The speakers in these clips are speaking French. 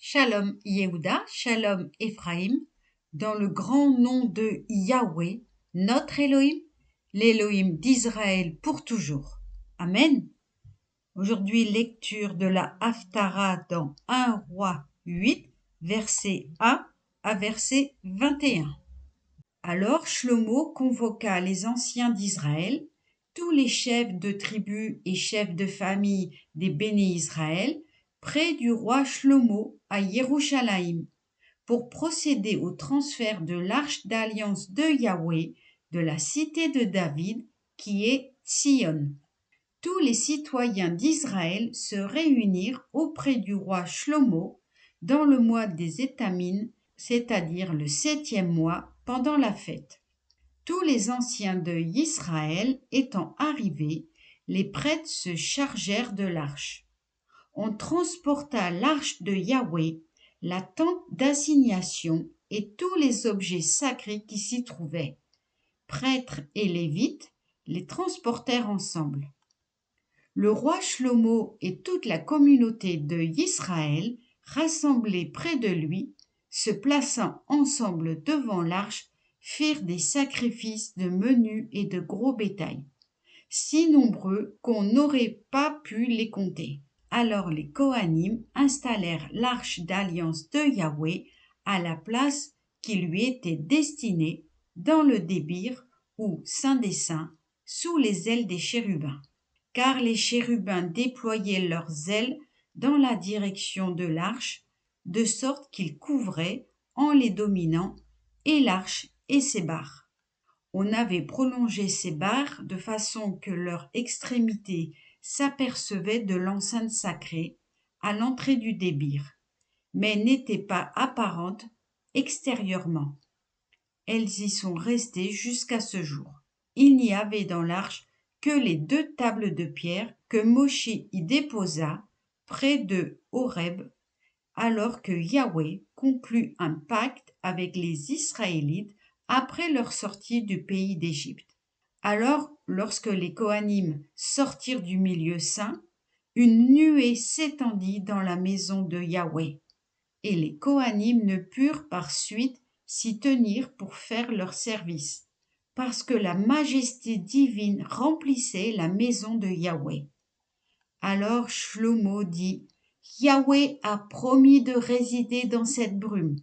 Shalom Yehuda, Shalom Ephraim, dans le grand nom de Yahweh, notre Elohim, l'Elohim d'Israël pour toujours. Amen. Aujourd'hui, lecture de la Haftara dans 1 Roi 8, verset 1 à verset 21. Alors Shlomo convoqua les anciens d'Israël, tous les chefs de tribus et chefs de famille des béné Israël, près du roi Shlomo à Yerushalayim, pour procéder au transfert de l'arche d'alliance de Yahweh de la cité de David, qui est Tzion. Tous les citoyens d'Israël se réunirent auprès du roi Shlomo dans le mois des Étamines, c'est-à-dire le 7e mois, pendant la fête. Tous les anciens de Israël étant arrivés, les prêtres se chargèrent de l'arche. On transporta l'arche de Yahweh, la tente d'assignation et tous les objets sacrés qui s'y trouvaient. Prêtres et Lévites les transportèrent ensemble. Le roi Shlomo et toute la communauté de Israël, rassemblés près de lui, se plaçant ensemble devant l'arche, firent des sacrifices de menu et de gros bétail, si nombreux qu'on n'aurait pas pu les compter. Alors les Kohanim installèrent l'arche d'alliance de Yahweh à la place qui lui était destinée dans le débir ou Saint des Saints, sous les ailes des chérubins. Car les chérubins déployaient leurs ailes dans la direction de l'arche, de sorte qu'ils couvraient, en les dominant, et l'arche et ses barres. On avait prolongé ces barres de façon que leur extrémité s'apercevait de l'enceinte sacrée à l'entrée du débir, mais n'étaient pas apparentes extérieurement. Elles y sont restées jusqu'à ce jour. Il n'y avait dans l'arche que les 2 tables de pierre que Moshe y déposa près de Horeb, alors que Yahweh conclut un pacte avec les Israélites après leur sortie du pays d'Égypte. Alors, lorsque les Kohanim sortirent du milieu saint, une nuée s'étendit dans la maison de Yahweh, et les Kohanim ne purent par suite s'y tenir pour faire leur service, parce que la majesté divine remplissait la maison de Yahweh. Alors Shlomo dit: Yahweh a promis de résider dans cette brume.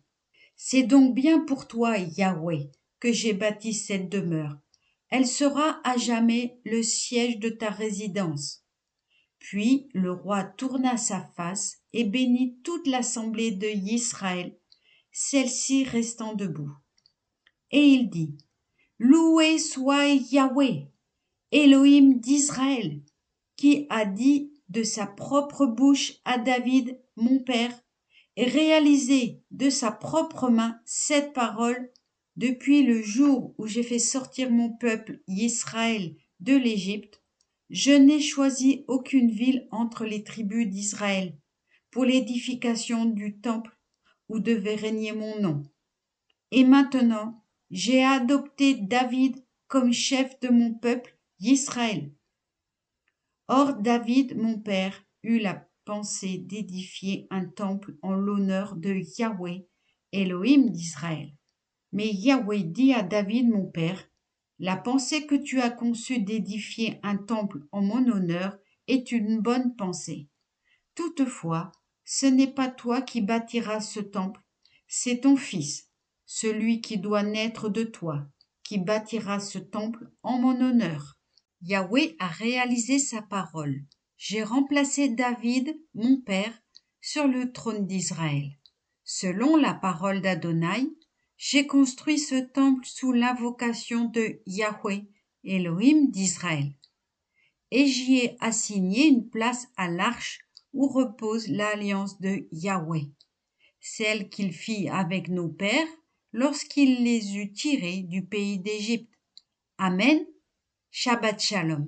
C'est donc bien pour toi, Yahweh, que j'ai bâti cette demeure. Elle sera à jamais le siège de ta résidence. Puis le roi tourna sa face et bénit toute l'assemblée de Israël, celle-ci restant debout. Et il dit: Loué soit Yahweh, Elohim d'Israël, qui a dit de sa propre bouche à David, mon père, et réalisé de sa propre main cette parole depuis le jour où j'ai fait sortir mon peuple Israël de l'Égypte. Je n'ai choisi aucune ville entre les tribus d'Israël pour l'édification du temple où devait régner mon nom. Et maintenant, j'ai adopté David comme chef de mon peuple Israël. Or David, mon père, eut la pensée d'édifier un temple en l'honneur de Yahweh, Elohim d'Israël. Mais Yahweh dit à David, mon père: La pensée que tu as conçue d'édifier un temple en mon honneur est une bonne pensée. Toutefois, ce n'est pas toi qui bâtiras ce temple, c'est ton fils, celui qui doit naître de toi, qui bâtira ce temple en mon honneur. Yahweh a réalisé sa parole. J'ai remplacé David, mon père, sur le trône d'Israël. Selon la parole d'Adonai, j'ai construit ce temple sous l'invocation de Yahweh, Elohim d'Israël. Et j'y ai assigné une place à l'arche où repose l'alliance de Yahweh, celle qu'il fit avec nos pères lorsqu'il les eut tirés du pays d'Égypte. Amen. Shabbat Shalom.